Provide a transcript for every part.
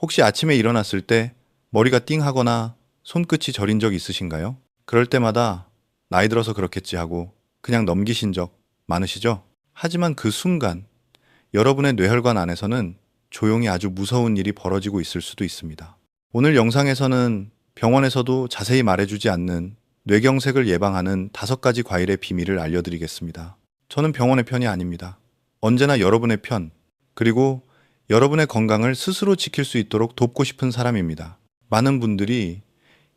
혹시 아침에 일어났을 때 머리가 띵하거나 손끝이 저린 적 있으신가요? 그럴 때마다 나이 들어서 그렇겠지 하고 그냥 넘기신 적 많으시죠? 하지만 그 순간 여러분의 뇌혈관 안에서는 조용히 아주 무서운 일이 벌어지고 있을 수도 있습니다. 오늘 영상에서는 병원에서도 자세히 말해주지 않는 뇌경색을 예방하는 5가지 과일의 비밀을 알려드리겠습니다. 저는 병원의 편이 아닙니다. 언제나 여러분의 편, 그리고 여러분의 건강을 스스로 지킬 수 있도록 돕고 싶은 사람입니다. 많은 분들이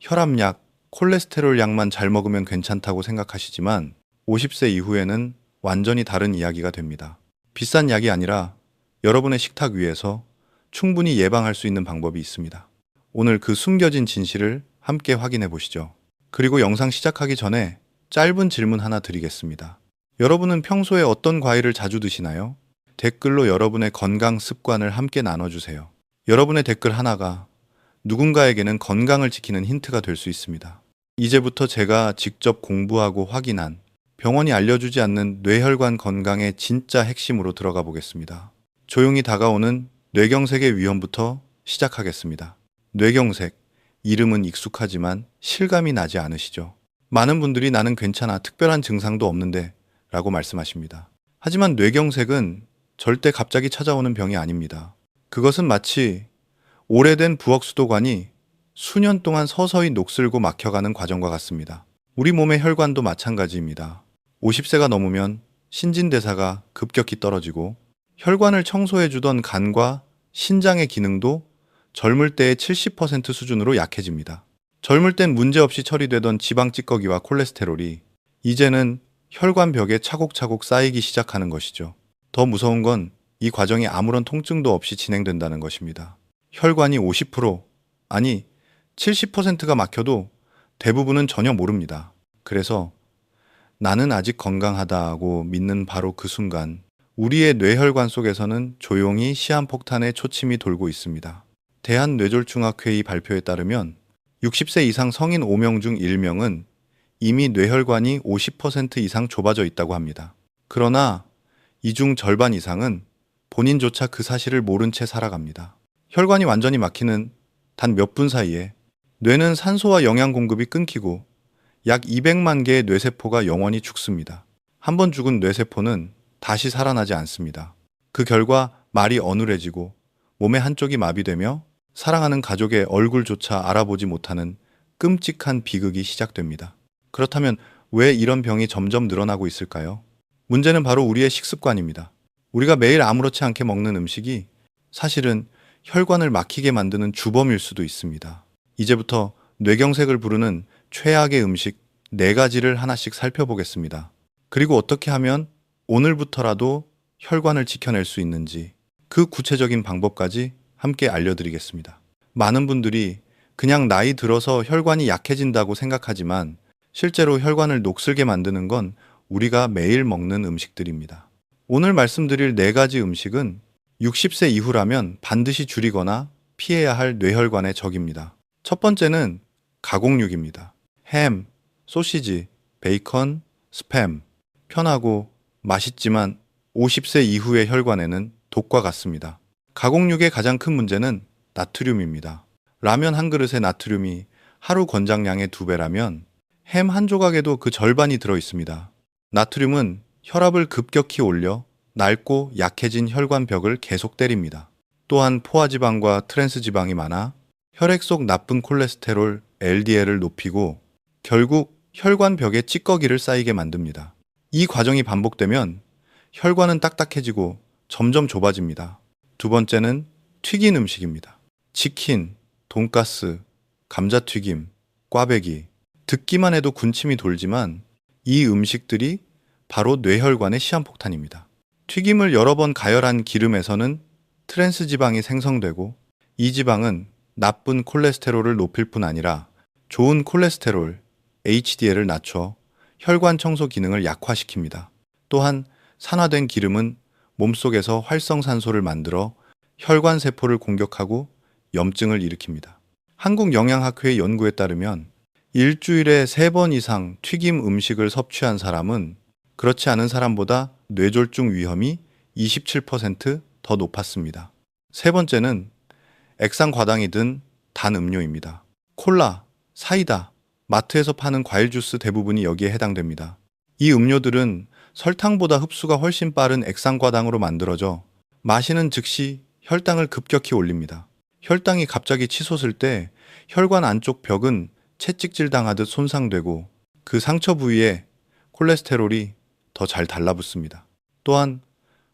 혈압약, 콜레스테롤 약만 잘 먹으면 괜찮다고 생각하시지만 50세 이후에는 완전히 다른 이야기가 됩니다. 비싼 약이 아니라 여러분의 식탁 위에서 충분히 예방할 수 있는 방법이 있습니다. 오늘 그 숨겨진 진실을 함께 확인해 보시죠. 그리고 영상 시작하기 전에 짧은 질문 하나 드리겠습니다. 여러분은 평소에 어떤 과일을 자주 드시나요? 댓글로 여러분의 건강 습관을 함께 나눠주세요. 여러분의 댓글 하나가 누군가에게는 건강을 지키는 힌트가 될 수 있습니다. 이제부터 제가 직접 공부하고 확인한 병원이 알려주지 않는 뇌혈관 건강의 진짜 핵심으로 들어가 보겠습니다. 조용히 다가오는 뇌경색의 위험부터 시작하겠습니다. 뇌경색, 이름은 익숙하지만 실감이 나지 않으시죠? 많은 분들이 나는 괜찮아, 특별한 증상도 없는데 라고 말씀하십니다. 하지만 뇌경색은 절대 갑자기 찾아오는 병이 아닙니다. 그것은 마치 오래된 부엌수도관이 수년 동안 서서히 녹슬고 막혀가는 과정과 같습니다. 우리 몸의 혈관도 마찬가지입니다. 50세가 넘으면 신진대사가 급격히 떨어지고 혈관을 청소해주던 간과 신장의 기능도 젊을 때의 70% 수준으로 약해집니다. 젊을 땐 문제없이 처리되던 지방 찌꺼기와 콜레스테롤이 이제는 혈관 벽에 차곡차곡 쌓이기 시작하는 것이죠. 더 무서운 건 이 과정이 아무런 통증도 없이 진행된다는 것입니다. 혈관이 50%, 아니 70%가 막혀도 대부분은 전혀 모릅니다. 그래서 나는 아직 건강하다고 믿는 바로 그 순간 우리의 뇌혈관 속에서는 조용히 시한폭탄의 초침이 돌고 있습니다. 대한뇌졸중학회의 발표에 따르면 60세 이상 성인 5명 중 1명은 이미 뇌혈관이 50% 이상 좁아져 있다고 합니다. 그러나 이 중 절반 이상은 본인조차 그 사실을 모른 채 살아갑니다. 혈관이 완전히 막히는 단 몇 분 사이에 뇌는 산소와 영양 공급이 끊기고 약 200만 개의 뇌세포가 영원히 죽습니다. 한 번 죽은 뇌세포는 다시 살아나지 않습니다. 그 결과 말이 어눌해지고 몸의 한쪽이 마비되며 사랑하는 가족의 얼굴조차 알아보지 못하는 끔찍한 비극이 시작됩니다. 그렇다면 왜 이런 병이 점점 늘어나고 있을까요? 문제는 바로 우리의 식습관입니다. 우리가 매일 아무렇지 않게 먹는 음식이 사실은 혈관을 막히게 만드는 주범일 수도 있습니다. 이제부터 뇌경색을 부르는 최악의 음식 4가지를 하나씩 살펴보겠습니다. 그리고 어떻게 하면 오늘부터라도 혈관을 지켜낼 수 있는지 그 구체적인 방법까지 함께 알려드리겠습니다. 많은 분들이 그냥 나이 들어서 혈관이 약해진다고 생각하지만 실제로 혈관을 녹슬게 만드는 건 우리가 매일 먹는 음식들입니다. 오늘 말씀드릴 4가지 음식은 60세 이후라면 반드시 줄이거나 피해야 할 뇌혈관의 적입니다. 첫 번째는 가공육입니다. 햄, 소시지, 베이컨, 스팸. 편하고 맛있지만 50세 이후의 혈관에는 독과 같습니다. 가공육의 가장 큰 문제는 나트륨입니다. 라면 한 그릇의 나트륨이 하루 권장량의 2배라면 햄 한 조각에도 그 절반이 들어 있습니다. 나트륨은 혈압을 급격히 올려 낡고 약해진 혈관 벽을 계속 때립니다. 또한 포화지방과 트랜스지방이 많아 혈액 속 나쁜 콜레스테롤 LDL을 높이고 결국 혈관 벽에 찌꺼기를 쌓이게 만듭니다. 이 과정이 반복되면 혈관은 딱딱해지고 점점 좁아집니다. 두 번째는 튀긴 음식입니다. 치킨, 돈가스, 감자튀김, 꽈배기. 듣기만 해도 군침이 돌지만 이 음식들이 바로 뇌혈관의 시한폭탄입니다. 튀김을 여러 번 가열한 기름에서는 트랜스 지방이 생성되고 이 지방은 나쁜 콜레스테롤을 높일 뿐 아니라 좋은 콜레스테롤, HDL을 낮춰 혈관 청소 기능을 약화시킵니다. 또한 산화된 기름은 몸속에서 활성산소를 만들어 혈관 세포를 공격하고 염증을 일으킵니다. 한국영양학회의 연구에 따르면 일주일에 3번 이상 튀김 음식을 섭취한 사람은 그렇지 않은 사람보다 뇌졸중 위험이 27% 더 높았습니다. 세 번째는 액상과당이 든 단 음료입니다. 콜라, 사이다, 마트에서 파는 과일 주스 대부분이 여기에 해당됩니다. 이 음료들은 설탕보다 흡수가 훨씬 빠른 액상과당으로 만들어져 마시는 즉시 혈당을 급격히 올립니다. 혈당이 갑자기 치솟을 때 혈관 안쪽 벽은 채찍질 당하듯 손상되고 그 상처 부위에 콜레스테롤이 더 잘 달라붙습니다. 또한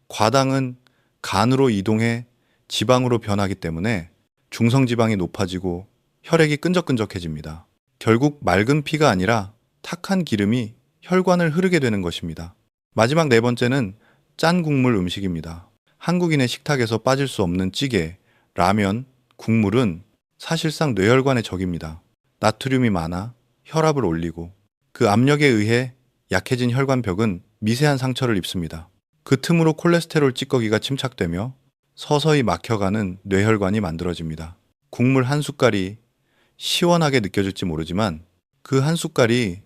과당은 간으로 이동해 지방으로 변하기 때문에 중성지방이 높아지고 혈액이 끈적끈적해집니다. 결국 맑은 피가 아니라 탁한 기름이 혈관을 흐르게 되는 것입니다. 마지막 네 번째는 짠 국물 음식입니다. 한국인의 식탁에서 빠질 수 없는 찌개, 라면, 국물은 사실상 뇌혈관의 적입니다. 나트륨이 많아 혈압을 올리고 그 압력에 의해 약해진 혈관벽은 미세한 상처를 입습니다. 그 틈으로 콜레스테롤 찌꺼기가 침착되며 서서히 막혀가는 뇌혈관이 만들어집니다. 국물 한 숟갈이 시원하게 느껴질지 모르지만 그 한 숟갈이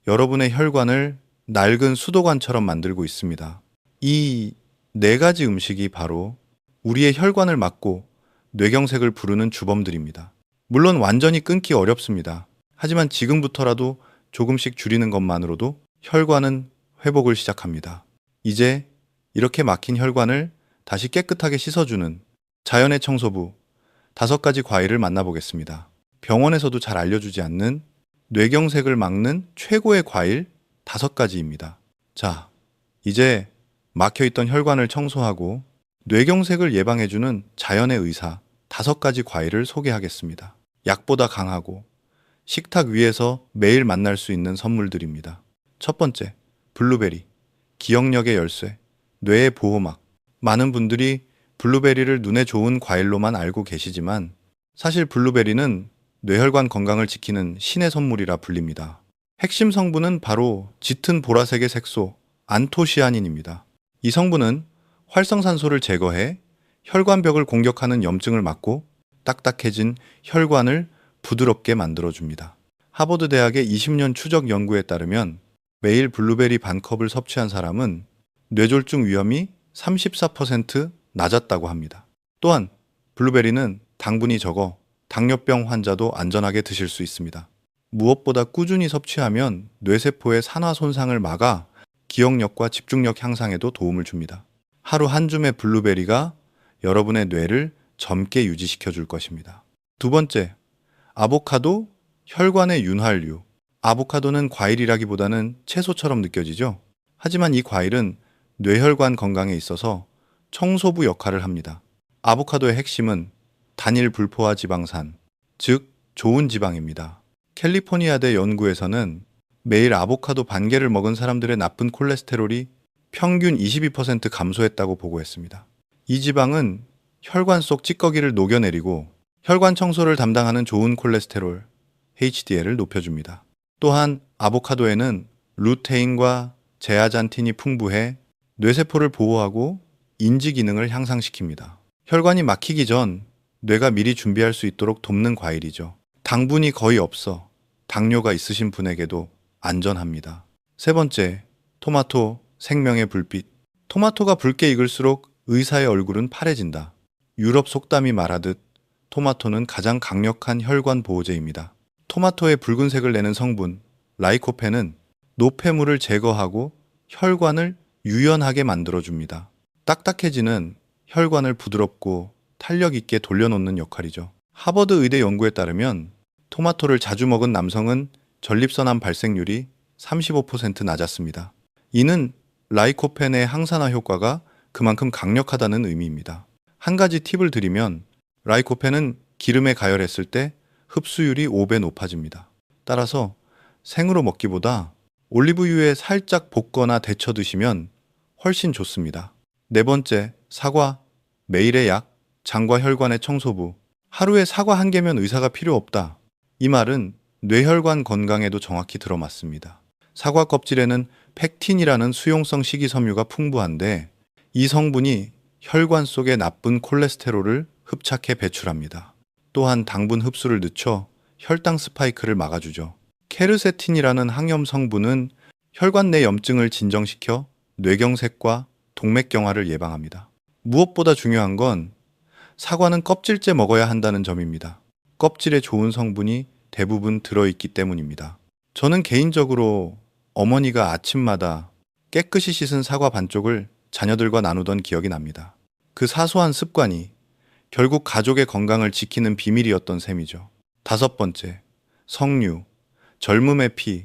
여러분의 혈관을 낡은 수도관처럼 만들고 있습니다. 이 네 가지 음식이 바로 우리의 혈관을 막고 뇌경색을 부르는 주범들입니다. 물론 완전히 끊기 어렵습니다. 하지만 지금부터라도 조금씩 줄이는 것만으로도 혈관은 회복을 시작합니다. 이제 이렇게 막힌 혈관을 다시 깨끗하게 씻어주는 자연의 청소부 5가지 과일을 만나보겠습니다. 병원에서도 잘 알려주지 않는 뇌경색을 막는 최고의 과일 5가지입니다. 자, 이제 막혀있던 혈관을 청소하고 뇌경색을 예방해주는 자연의 의사 5가지 과일을 소개하겠습니다. 약보다 강하고 식탁 위에서 매일 만날 수 있는 선물들입니다. 첫 번째, 블루베리. 기억력의 열쇠, 뇌의 보호막. 많은 분들이 블루베리를 눈에 좋은 과일로만 알고 계시지만 사실 블루베리는 뇌혈관 건강을 지키는 신의 선물이라 불립니다. 핵심 성분은 바로 짙은 보라색의 색소, 안토시아닌입니다. 이 성분은 활성산소를 제거해 혈관벽을 공격하는 염증을 막고 딱딱해진 혈관을 부드럽게 만들어줍니다. 하버드 대학의 20년 추적 연구에 따르면 매일 블루베리 반 컵을 섭취한 사람은 뇌졸중 위험이 34% 낮았다고 합니다. 또한 블루베리는 당분이 적어 당뇨병 환자도 안전하게 드실 수 있습니다. 무엇보다 꾸준히 섭취하면 뇌세포의 산화 손상을 막아 기억력과 집중력 향상에도 도움을 줍니다. 하루 한 줌의 블루베리가 여러분의 뇌를 젊게 유지시켜 줄 것입니다. 두 번째, 아보카도, 혈관의 윤활유. 아보카도는 과일이라기보다는 채소처럼 느껴지죠? 하지만 이 과일은 뇌혈관 건강에 있어서 청소부 역할을 합니다. 아보카도의 핵심은 단일 불포화 지방산, 즉 좋은 지방입니다. 캘리포니아대 연구에서는 매일 아보카도 반 개를 먹은 사람들의 나쁜 콜레스테롤이 평균 22% 감소했다고 보고했습니다. 이 지방은 혈관 속 찌꺼기를 녹여내리고 혈관 청소를 담당하는 좋은 콜레스테롤, HDL을 높여줍니다. 또한 아보카도에는 루테인과 제아잔틴이 풍부해 뇌세포를 보호하고 인지 기능을 향상시킵니다. 혈관이 막히기 전 뇌가 미리 준비할 수 있도록 돕는 과일이죠. 당분이 거의 없어 당뇨가 있으신 분에게도 안전합니다. 세 번째, 토마토, 생명의 불빛. 토마토가 붉게 익을수록 의사의 얼굴은 파래진다. 유럽 속담이 말하듯 토마토는 가장 강력한 혈관 보호제입니다. 토마토의 붉은색을 내는 성분, 라이코펜은 노폐물을 제거하고 혈관을 유연하게 만들어줍니다. 딱딱해지는 혈관을 부드럽고 탄력 있게 돌려놓는 역할이죠. 하버드 의대 연구에 따르면 토마토를 자주 먹은 남성은 전립선암 발생률이 35% 낮았습니다. 이는 라이코펜의 항산화 효과가 그만큼 강력하다는 의미입니다. 한 가지 팁을 드리면 라이코펜은 기름에 가열했을 때 흡수율이 5배 높아집니다. 따라서 생으로 먹기보다 올리브유에 살짝 볶거나 데쳐 드시면 훨씬 좋습니다. 네 번째, 사과. 매일의 약, 장과 혈관의 청소부. 하루에 사과 한 개면 의사가 필요 없다. 이 말은 뇌혈관 건강에도 정확히 들어맞습니다. 사과 껍질에는 팩틴이라는 수용성 식이섬유가 풍부한데 이 성분이 혈관 속의 나쁜 콜레스테롤을 흡착해 배출합니다. 또한 당분 흡수를 늦춰 혈당 스파이크를 막아주죠. 케르세틴이라는 항염 성분은 혈관 내 염증을 진정시켜 뇌경색과 동맥경화를 예방합니다. 무엇보다 중요한 건 사과는 껍질째 먹어야 한다는 점입니다. 껍질에 좋은 성분이 대부분 들어있기 때문입니다. 저는 개인적으로 어머니가 아침마다 깨끗이 씻은 사과 반쪽을 자녀들과 나누던 기억이 납니다. 그 사소한 습관이 결국 가족의 건강을 지키는 비밀이었던 셈이죠. 다섯 번째, 석류, 젊음의 피,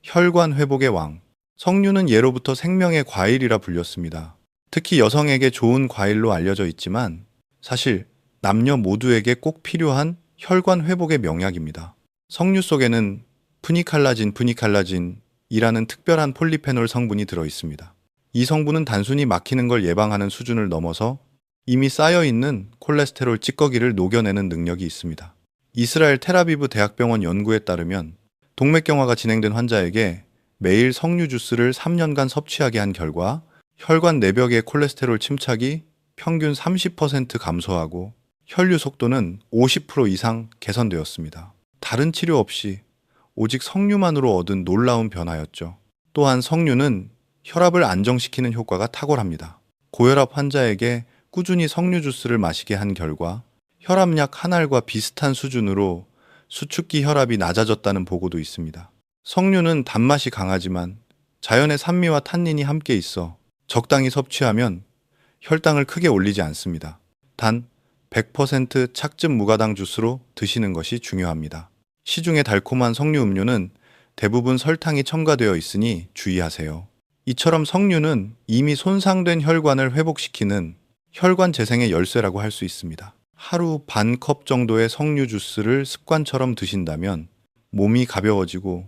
혈관 회복의 왕. 석류는 예로부터 생명의 과일이라 불렸습니다. 특히 여성에게 좋은 과일로 알려져 있지만 사실 남녀 모두에게 꼭 필요한 혈관 회복의 명약입니다. 석류 속에는 푸니칼라진이라는 특별한 폴리페놀 성분이 들어 있습니다. 이 성분은 단순히 막히는 걸 예방하는 수준을 넘어서 이미 쌓여있는 콜레스테롤 찌꺼기를 녹여내는 능력이 있습니다. 이스라엘 텔아비브 대학병원 연구에 따르면 동맥경화가 진행된 환자에게 매일 석류 주스를 3년간 섭취하게 한 결과 혈관 내벽의 콜레스테롤 침착이 평균 30% 감소하고 혈류 속도는 50% 이상 개선되었습니다. 다른 치료 없이 오직 석류만으로 얻은 놀라운 변화였죠. 또한 석류는 혈압을 안정시키는 효과가 탁월합니다. 고혈압 환자에게 꾸준히 석류 주스를 마시게 한 결과 혈압약 한 알과 비슷한 수준으로 수축기 혈압이 낮아졌다는 보고도 있습니다. 석류는 단맛이 강하지만 자연의 산미와 탄닌이 함께 있어 적당히 섭취하면 혈당을 크게 올리지 않습니다. 단 100% 착즙 무가당 주스로 드시는 것이 중요합니다. 시중의 달콤한 석류 음료는 대부분 설탕이 첨가되어 있으니 주의하세요. 이처럼 석류는 이미 손상된 혈관을 회복시키는 혈관 재생의 열쇠라고 할 수 있습니다. 하루 반 컵 정도의 석류 주스를 습관처럼 드신다면 몸이 가벼워지고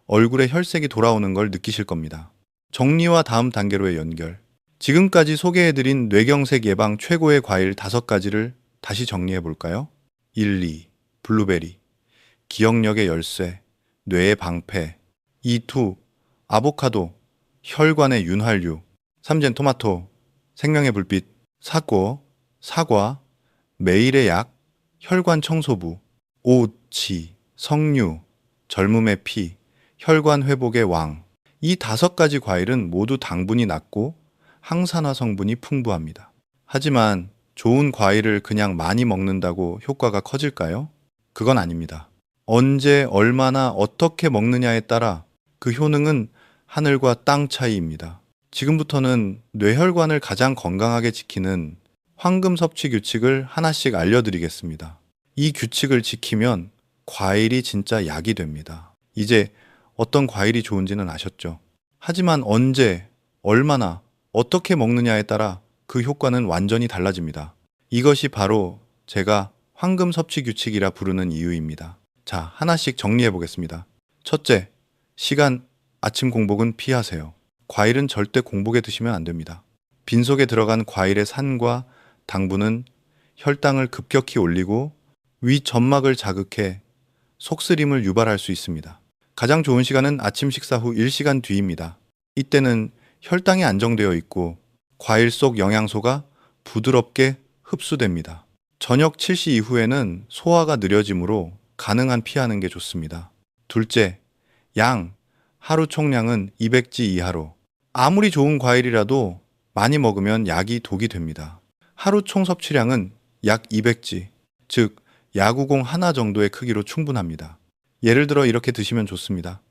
얼굴에 혈색이 돌아오는 걸 느끼실 겁니다. 정리와 다음 단계로의 연결. 지금까지 소개해드린 뇌경색 예방 최고의 과일 5가지를 다시 정리해 볼까요? 1, 2. 블루베리. 기억력의 열쇠, 뇌의 방패. 2, 2. 아보카도. 혈관의 윤활유. 3젠 토마토. 생명의 불빛. 사과. 매일의 약. 혈관 청소부. 5, 치. 석류. 젊음의 피. 혈관 회복의 왕. 이 5가지 과일은 모두 당분이 낮고 항산화 성분이 풍부합니다. 하지만 좋은 과일을 그냥 많이 먹는다고 효과가 커질까요? 그건 아닙니다. 언제, 얼마나, 어떻게 먹느냐에 따라 그 효능은 하늘과 땅 차이입니다. 지금부터는 뇌혈관을 가장 건강하게 지키는 황금 섭취 규칙을 하나씩 알려드리겠습니다. 이 규칙을 지키면 과일이 진짜 약이 됩니다. 이제 어떤 과일이 좋은지는 아셨죠? 하지만 언제, 얼마나, 어떻게 먹느냐에 따라 그 효과는 완전히 달라집니다. 이것이 바로 제가 황금 섭취 규칙이라 부르는 이유입니다. 자, 하나씩 정리해 보겠습니다. 첫째, 시간, 아침 공복은 피하세요. 과일은 절대 공복에 드시면 안 됩니다. 빈속에 들어간 과일의 산과 당분은 혈당을 급격히 올리고 위 점막을 자극해 속쓰림을 유발할 수 있습니다. 가장 좋은 시간은 아침 식사 후 1시간 뒤입니다. 이때는 혈당이 안정되어 있고 과일 속 영양소가 부드럽게 흡수됩니다. 저녁 7시 이후에는 소화가 느려지므로 가능한 피하는 게 좋습니다. 둘째, 양. 하루 총량은 200지 이하로. 아무리 좋은 과일이라도 많이 먹으면 약이 독이 됩니다. 하루 총 섭취량은 약 200지, 즉 야구공 하나 정도의 크기로 충분합니다. 예를 들어 이렇게 드시면 좋습니다.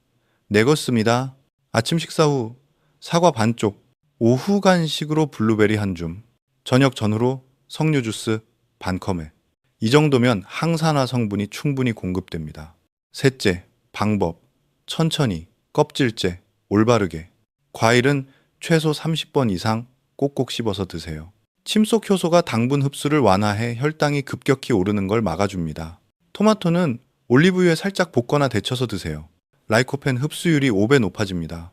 내것습니다. 아침 식사 후 사과 반쪽, 오후 간식으로 블루베리 한 줌, 저녁 전후로 석류 주스 반 컵에. 이 정도면 항산화 성분이 충분히 공급됩니다. 셋째, 방법. 천천히, 껍질째, 올바르게. 과일은 최소 30번 이상 꼭꼭 씹어서 드세요. 침속 효소가 당분 흡수를 완화해 혈당이 급격히 오르는 걸 막아줍니다. 토마토는 올리브유에 살짝 볶거나 데쳐서 드세요. 라이코펜 흡수율이 5배 높아집니다.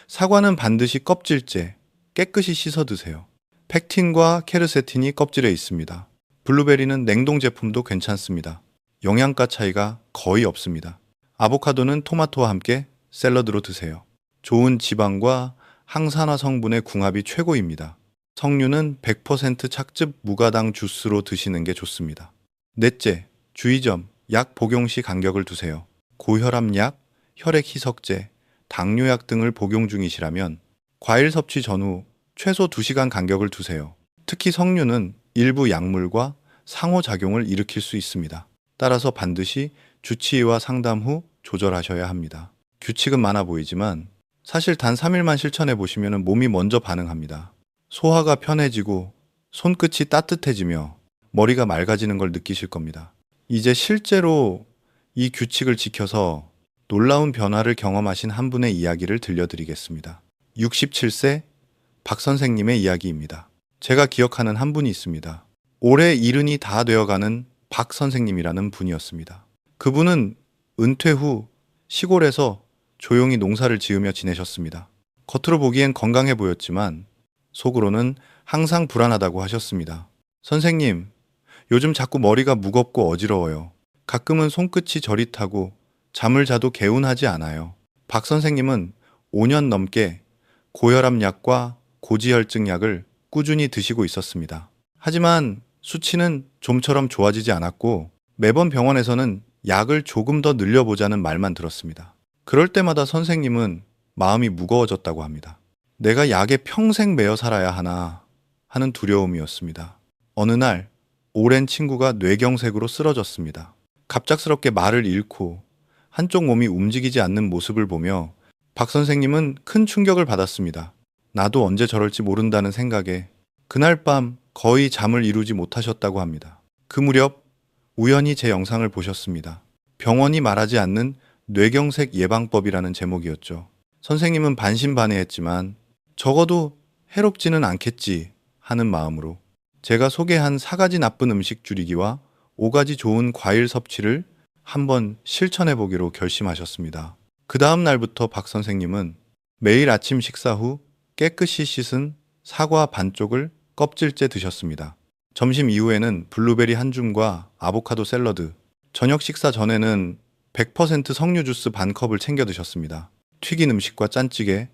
사과는 반드시 껍질째, 깨끗이 씻어 드세요. 팩틴과 케르세틴이 껍질에 있습니다. 블루베리는 냉동 제품도 괜찮습니다. 영양가 차이가 거의 없습니다. 아보카도는 토마토와 함께 샐러드로 드세요. 좋은 지방과 항산화 성분의 궁합이 최고입니다. 석류는 100% 착즙 무가당 주스로 드시는 게 좋습니다. 넷째, 주의점, 약 복용 시 간격을 두세요. 고혈압약, 혈액 희석제, 당뇨약 등을 복용 중이시라면 과일 섭취 전후 최소 2시간 간격을 두세요. 특히 석류는 일부 약물과 상호작용을 일으킬 수 있습니다. 따라서 반드시 주치의와 상담 후 조절하셔야 합니다. 규칙은 많아 보이지만 사실 단 3일만 실천해 보시면 몸이 먼저 반응합니다. 소화가 편해지고 손끝이 따뜻해지며 머리가 맑아지는 걸 느끼실 겁니다. 이제 실제로 이 규칙을 지켜서 놀라운 변화를 경험하신 한 분의 이야기를 들려드리겠습니다. 67세 박 선생님의 이야기입니다. 제가 기억하는 한 분이 있습니다. 올해 70이 다 되어가는 박 선생님이라는 분이었습니다. 그분은 은퇴 후 시골에서 조용히 농사를 지으며 지내셨습니다. 겉으로 보기엔 건강해 보였지만 속으로는 항상 불안하다고 하셨습니다. 선생님, 요즘 자꾸 머리가 무겁고 어지러워요. 가끔은 손끝이 저릿하고 잠을 자도 개운하지 않아요. 박 선생님은 5년 넘게 고혈압 약과 고지혈증 약을 꾸준히 드시고 있었습니다. 하지만 수치는 좀처럼 좋아지지 않았고 매번 병원에서는 약을 조금 더 늘려보자는 말만 들었습니다. 그럴 때마다 선생님은 마음이 무거워졌다고 합니다. 내가 약에 평생 매여 살아야 하나 하는 두려움이었습니다. 어느 날 오랜 친구가 뇌경색으로 쓰러졌습니다. 갑작스럽게 말을 잃고 한쪽 몸이 움직이지 않는 모습을 보며 박 선생님은 큰 충격을 받았습니다. 나도 언제 저럴지 모른다는 생각에 그날 밤 거의 잠을 이루지 못하셨다고 합니다. 그 무렵 우연히 제 영상을 보셨습니다. 병원이 말하지 않는 뇌경색 예방법이라는 제목이었죠. 선생님은 반신반의했지만 적어도 해롭지는 않겠지 하는 마음으로 제가 소개한 4가지 나쁜 음식 줄이기와 5가지 좋은 과일 섭취를 한번 실천해 보기로 결심하셨습니다. 그 다음 날부터 박 선생님은 매일 아침 식사 후 깨끗이 씻은 사과 반쪽을 껍질째 드셨습니다. 점심 이후에는 블루베리 한 줌과 아보카도 샐러드, 저녁 식사 전에는 100% 석류 주스 반 컵을 챙겨 드셨습니다. 튀긴 음식과 짠찌개,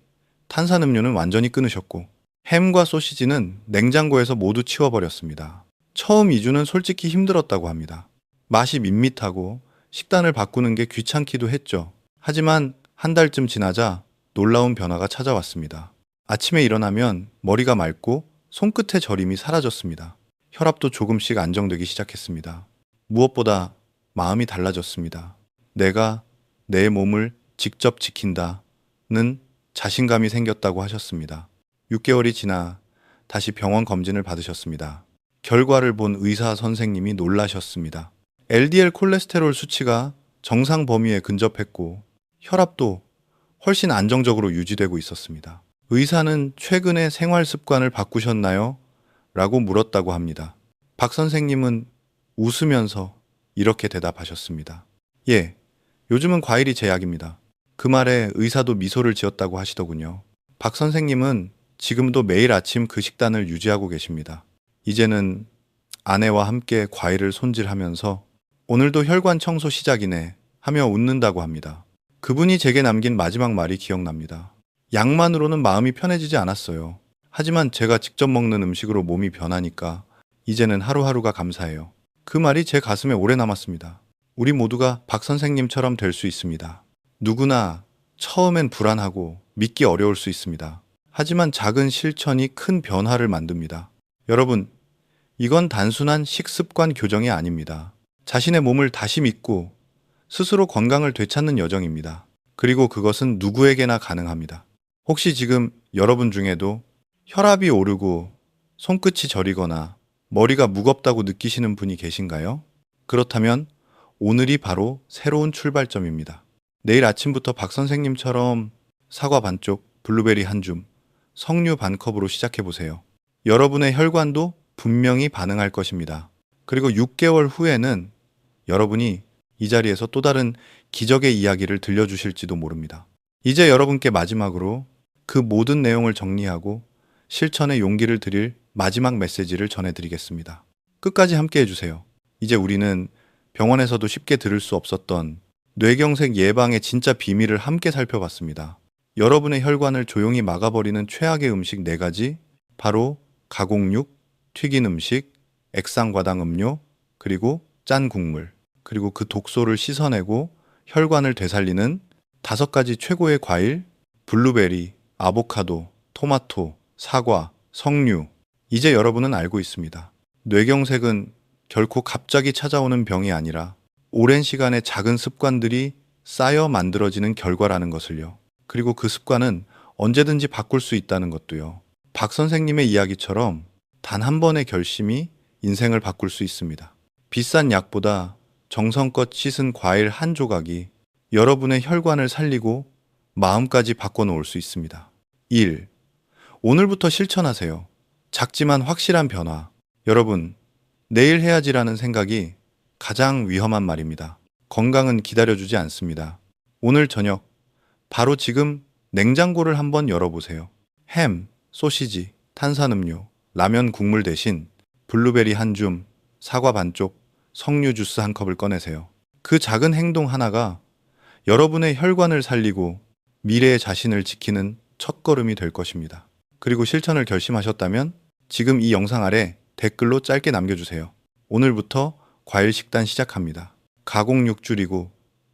탄산음료는 완전히 끊으셨고 햄과 소시지는 냉장고에서 모두 치워버렸습니다. 처음 2주는 솔직히 힘들었다고 합니다. 맛이 밋밋하고 식단을 바꾸는 게 귀찮기도 했죠. 하지만 한 달쯤 지나자 놀라운 변화가 찾아왔습니다. 아침에 일어나면 머리가 맑고 손끝의 저림이 사라졌습니다. 혈압도 조금씩 안정되기 시작했습니다. 무엇보다 마음이 달라졌습니다. 내가 내 몸을 직접 지킨다는 자신감이 생겼다고 하셨습니다. 6개월이 지나 다시 병원 검진을 받으셨습니다. 결과를 본 의사 선생님이 놀라셨습니다. LDL 콜레스테롤 수치가 정상 범위에 근접했고 혈압도 훨씬 안정적으로 유지되고 있었습니다. 의사는 최근에 생활 습관을 바꾸셨나요? 라고 물었다고 합니다. 박 선생님은 웃으면서 이렇게 대답하셨습니다. 예, 요즘은 과일이 제 약입니다. 그 말에 의사도 미소를 지었다고 하시더군요. 박 선생님은 지금도 매일 아침 그 식단을 유지하고 계십니다. 이제는 아내와 함께 과일을 손질하면서 오늘도 혈관 청소 시작이네 하며 웃는다고 합니다. 그분이 제게 남긴 마지막 말이 기억납니다. 약만으로는 마음이 편해지지 않았어요. 하지만 제가 직접 먹는 음식으로 몸이 변하니까 이제는 하루하루가 감사해요. 그 말이 제 가슴에 오래 남았습니다. 우리 모두가 박 선생님처럼 될 수 있습니다. 누구나 처음엔 불안하고 믿기 어려울 수 있습니다. 하지만 작은 실천이 큰 변화를 만듭니다. 여러분, 이건 단순한 식습관 교정이 아닙니다. 자신의 몸을 다시 믿고 스스로 건강을 되찾는 여정입니다. 그리고 그것은 누구에게나 가능합니다. 혹시 지금 여러분 중에도 혈압이 오르고 손끝이 저리거나 머리가 무겁다고 느끼시는 분이 계신가요? 그렇다면 오늘이 바로 새로운 출발점입니다. 내일 아침부터 박 선생님처럼 사과 반쪽, 블루베리 한 줌, 석류 반 컵으로 시작해 보세요. 여러분의 혈관도 분명히 반응할 것입니다. 그리고 6개월 후에는 여러분이 이 자리에서 또 다른 기적의 이야기를 들려주실지도 모릅니다. 이제 여러분께 마지막으로 그 모든 내용을 정리하고 실천의 용기를 드릴 마지막 메시지를 전해드리겠습니다. 끝까지 함께 해주세요. 이제 우리는 병원에서도 쉽게 들을 수 없었던 뇌경색 예방의 진짜 비밀을 함께 살펴봤습니다. 여러분의 혈관을 조용히 막아버리는 최악의 음식 4가지, 바로 가공육, 튀긴 음식, 액상과당 음료, 그리고 짠 국물, 그리고 그 독소를 씻어내고 혈관을 되살리는 5가지 최고의 과일, 블루베리, 아보카도, 토마토, 사과, 석류. 이제 여러분은 알고 있습니다. 뇌경색은 결코 갑자기 찾아오는 병이 아니라 오랜 시간의 작은 습관들이 쌓여 만들어지는 결과라는 것을요. 그리고 그 습관은 언제든지 바꿀 수 있다는 것도요. 박 선생님의 이야기처럼 단 한 번의 결심이 인생을 바꿀 수 있습니다. 비싼 약보다 정성껏 씻은 과일 한 조각이 여러분의 혈관을 살리고 마음까지 바꿔놓을 수 있습니다. 1. 오늘부터 실천하세요. 작지만 확실한 변화. 여러분, 내일 해야지라는 생각이 가장 위험한 말입니다. 건강은 기다려주지 않습니다. 오늘 저녁, 바로 지금 냉장고를 한번 열어보세요. 햄, 소시지, 탄산음료, 라면 국물 대신 블루베리 한 줌, 사과 반쪽, 석류 주스 한 컵을 꺼내세요. 그 작은 행동 하나가 여러분의 혈관을 살리고 미래의 자신을 지키는 첫걸음이 될 것입니다. 그리고 실천을 결심하셨다면 지금 이 영상 아래 댓글로 짧게 남겨주세요. 오늘부터 과일 식단 시작합니다. 가공육 줄이고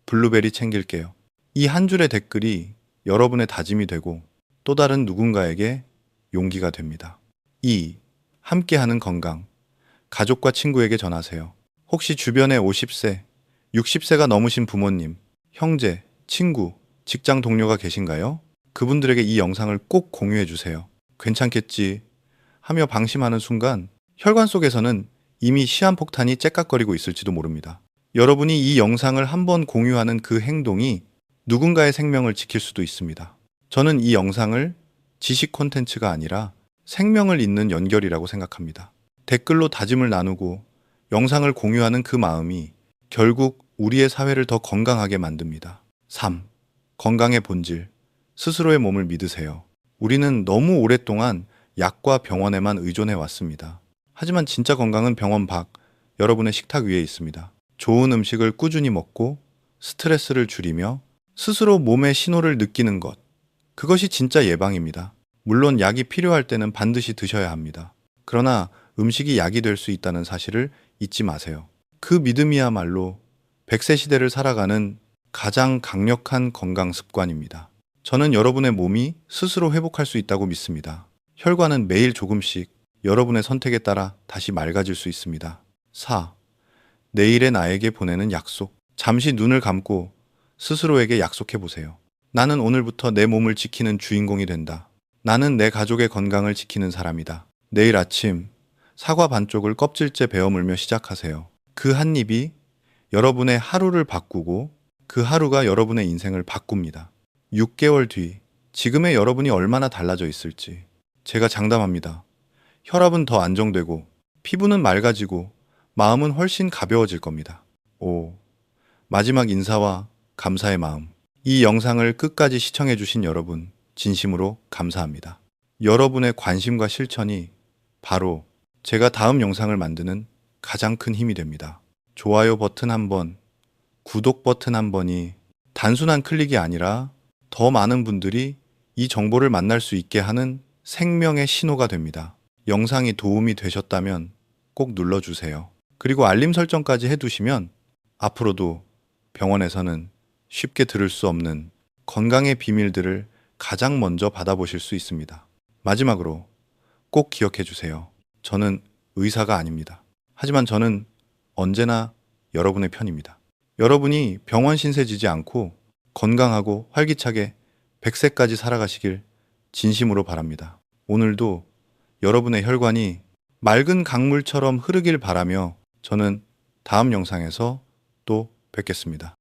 블루베리 챙길게요. 이 한 줄의 댓글이 여러분의 다짐이 되고 또 다른 누군가에게 용기가 됩니다. 2. 함께하는 건강. 가족과 친구에게 전하세요. 혹시 주변에 50세, 60세가 넘으신 부모님, 형제, 친구, 직장 동료가 계신가요? 그분들에게 이 영상을 꼭 공유해 주세요. 괜찮겠지 하며 방심하는 순간 혈관 속에서는 이미 시한폭탄이 째깍거리고 있을지도 모릅니다. 여러분이 이 영상을 한번 공유하는 그 행동이 누군가의 생명을 지킬 수도 있습니다. 저는 이 영상을 지식 콘텐츠가 아니라 생명을 잇는 연결이라고 생각합니다. 댓글로 다짐을 나누고 영상을 공유하는 그 마음이 결국 우리의 사회를 더 건강하게 만듭니다. 3. 건강의 본질. 스스로의 몸을 믿으세요. 우리는 너무 오랫동안 약과 병원에만 의존해 왔습니다. 하지만 진짜 건강은 병원 밖, 여러분의 식탁 위에 있습니다. 좋은 음식을 꾸준히 먹고 스트레스를 줄이며 스스로 몸의 신호를 느끼는 것. 그것이 진짜 예방입니다. 물론 약이 필요할 때는 반드시 드셔야 합니다. 그러나 음식이 약이 될 수 있다는 사실을 잊지 마세요. 그 믿음이야말로 100세 시대를 살아가는 가장 강력한 건강 습관입니다. 저는 여러분의 몸이 스스로 회복할 수 있다고 믿습니다. 혈관은 매일 조금씩 여러분의 선택에 따라 다시 맑아질 수 있습니다. 4. 내일의 나에게 보내는 약속. 잠시 눈을 감고 스스로에게 약속해 보세요. 나는 오늘부터 내 몸을 지키는 주인공이 된다. 나는 내 가족의 건강을 지키는 사람이다. 내일 아침 사과 반쪽을 껍질째 베어 물며 시작하세요. 그 한 입이 여러분의 하루를 바꾸고 그 하루가 여러분의 인생을 바꿉니다. 6개월 뒤, 지금의 여러분이 얼마나 달라져 있을지 제가 장담합니다. 혈압은 더 안정되고 피부는 맑아지고 마음은 훨씬 가벼워질 겁니다. 5. 마지막 인사와 감사의 마음. 이 영상을 끝까지 시청해주신 여러분, 진심으로 감사합니다. 여러분의 관심과 실천이 바로 제가 다음 영상을 만드는 가장 큰 힘이 됩니다. 좋아요 버튼 한 번, 구독 버튼 한 번이 단순한 클릭이 아니라 더 많은 분들이 이 정보를 만날 수 있게 하는 생명의 신호가 됩니다. 영상이 도움이 되셨다면 꼭 눌러주세요. 그리고 알림 설정까지 해두시면 앞으로도 병원에서는 쉽게 들을 수 없는 건강의 비밀들을 가장 먼저 받아보실 수 있습니다. 마지막으로 꼭 기억해 주세요. 저는 의사가 아닙니다. 하지만 저는 언제나 여러분의 편입니다. 여러분이 병원 신세 지지 않고 건강하고 활기차게 100세까지 살아가시길 진심으로 바랍니다. 오늘도 여러분의 혈관이 맑은 강물처럼 흐르길 바라며 저는 다음 영상에서 또 뵙겠습니다.